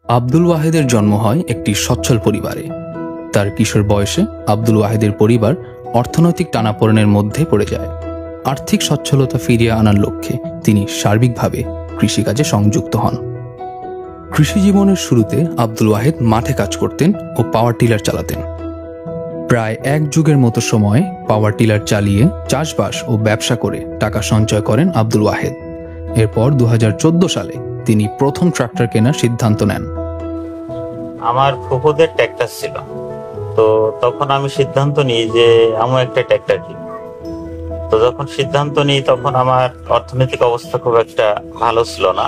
আব্দুল ওয়াহেদের জন্ম হয় একটি সচ্ছল পরিবারে। তার কিশোর বয়সে আব্দুল ওয়াহেদের পরিবার অর্থনৈতিক টানাপোড়েনের মধ্যে পড়ে যায়। আর্থিক সচ্ছলতা ফিরিয়ে আনার লক্ষ্যে তিনি সার্বিকভাবে কৃষিকাজে সংযুক্ত হন। কৃষি জীবনের শুরুতে আব্দুল ওয়াহেদ মাঠে কাজ করতেন ও পাওয়ার টিলার চালাতেন। প্রায় এক যুগের মতো সময় পাওয়ার টিলার চালিয়ে চাষবাস ও ব্যবসা করে টাকা সঞ্চয় করেন আব্দুল ওয়াহেদ। এরপর 2014 সালে তিনি প্রথম ট্রাক্টর কেনার সিদ্ধান্ত নেন। আমার ফুফুদের ট্রাক্টর ছিল, তো তখন আমি সিদ্ধান্ত নিই যে আমি একটা ট্রাক্টর কিনি। তো যখন সিদ্ধান্ত নিই তখন আমার অর্থনৈতিক অবস্থা খুব একটা ভালো ছিল না।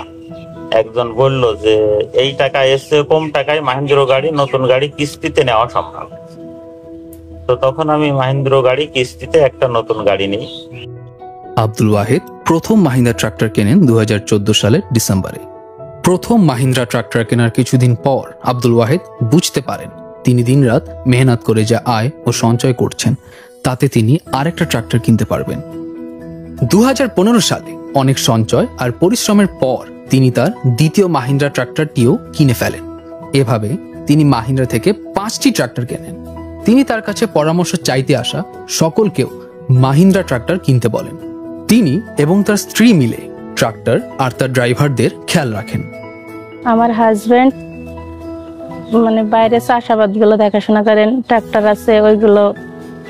একজন বলল যে এই টাকা এসে কম টাকায় মাহিন্দ্র গাড়ি, নতুন গাড়ি কিস্তিতে নেওয়া সম্ভব। তো তখন আমি মাহিন্দ্র গাড়ি কিস্তিতে একটা নতুন গাড়ি নিই। আব্দুল ওয়াহেদ প্রথম মাহিন্দ্রা ট্রাক্টর কেনেন 2014 সালের ডিসেম্বরে। প্রথম মাহিন্দ্রা ট্রাক্টর কেনার কিছুদিন পর আব্দুল ওয়াহেদ বুঝতে পারেন তিনি দিনরাত মেহনত করে যা আয় ও সঞ্চয় করছেন তাতে তিনি আরেকটা ট্রাক্টর কিনতে পারবেন। 2015 সালে অনেক সঞ্চয় আর পরিশ্রমের পর তিনি তার দ্বিতীয় মাহিন্দ্রা ট্রাক্টরটিও কিনে ফেলেন। এভাবে তিনি মাহিন্দ্রা থেকে 5টি ট্রাক্টর কেনেন। তিনি তার কাছে পরামর্শ চাইতে আসা সকলকেও মাহিন্দ্রা ট্রাক্টর কিনতে বলেন। তিনি এবং তার স্ত্রী মিলে ট্রাক্টর আর তার ড্রাইভারদের খেয়াল রাখেন। আমার হাজবেন্ড বাইরে চাষাবাদ গুলো দেখাশোনা করেন, ট্রাক্টর আছে ওইগুলো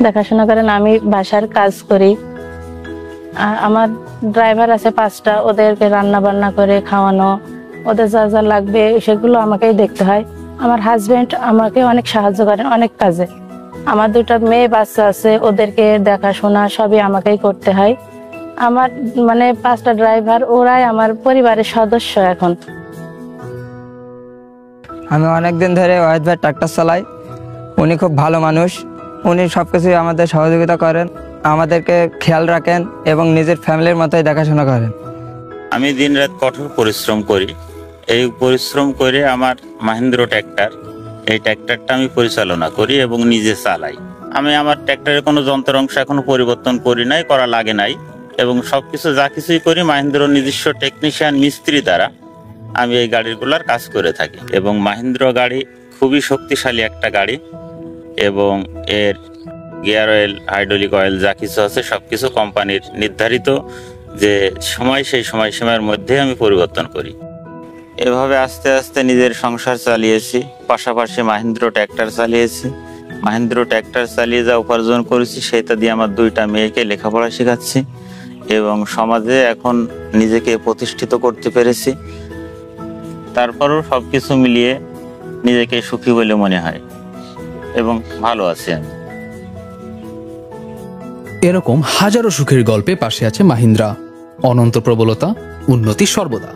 দেখাশোনা করেন, আমি বাসার কাজ করি। আমার ড্রাইভার আছে 5টা, ওদেরকে রান্না বান্না করে খাওয়ানো, ওদের যা যা লাগবে সেগুলো আমাকেই দেখতে হয়। আমার হাজবেন্ড আমাকে অনেক সাহায্য করেন অনেক কাজে। আমার 2টা মেয়ে বাচ্চা আছে, ওদেরকে দেখাশোনা সবই আমাকেই করতে হয়। আমার 5টা ড্রাইভার, ওরাই আমার পরিবারের সদস্য। এখন আমি অনেকদিন ধরে ওয়াহিদ ভাই ট্রাক্টর চালাই। উনি খুব ভালো মানুষ, উনি সবকিছুই আমাদের সহযোগিতা করেন, আমাদেরকে খেয়াল রাখেন এবং নিজের ফ্যামিলির মতোই দেখাশোনা করেন। আমি দিনরাত কঠোর পরিশ্রম করি। এই পরিশ্রম করে আমার মাহিন্দ্র ট্রাক্টর, এই ট্রাক্টরটা আমি পরিচালনা করি এবং নিজে চালাই। আমি আমার ট্রাক্টরের কোনো যন্ত্র অংশ এখনো পরিবর্তন করি নাই, করা লাগে নাই, এবং সবকিছু যা কিছুই করি মাহিন্দ্র নিজস্ব টেকনিশিয়ান মিস্ত্রি দ্বারা আমি এই গাড়িগুলোর কাজ করে থাকি। এবং মাহিন্দ্র গাড়ি খুবই শক্তিশালী একটা গাড়ি, এবং এর গিয়ার অয়েল, হাইড্রোলিক অয়েল যা কিছু আছে সবকিছু কোম্পানির নির্ধারিত যে সময়, সেই সময়সীমার মধ্যে আমি পরিবর্তন করি। এভাবে আস্তে আস্তে নিজের সংসার চালিয়েছি, পাশাপাশি মাহিন্দ্র ট্রাক্টর চালিয়েছি। মাহিন্দ্র ট্রাক্টর চালিয়ে যা উপার্জন করেছি সেটা দিয়ে আমার 2টা মেয়েকে লেখাপড়া শেখাচ্ছি এবং সমাজে এখন নিজেকে প্রতিষ্ঠিত করতে পেরেছি। তারপরও সবকিছু মিলিয়ে নিজেকে সুখী বলে মনে হয় এবং ভালো আছি আমি। এরকম হাজারো সুখের গল্পে পাশে আছে মাহিন্দ্রা। অনন্ত প্রবলতা, উন্নতি সর্বদা।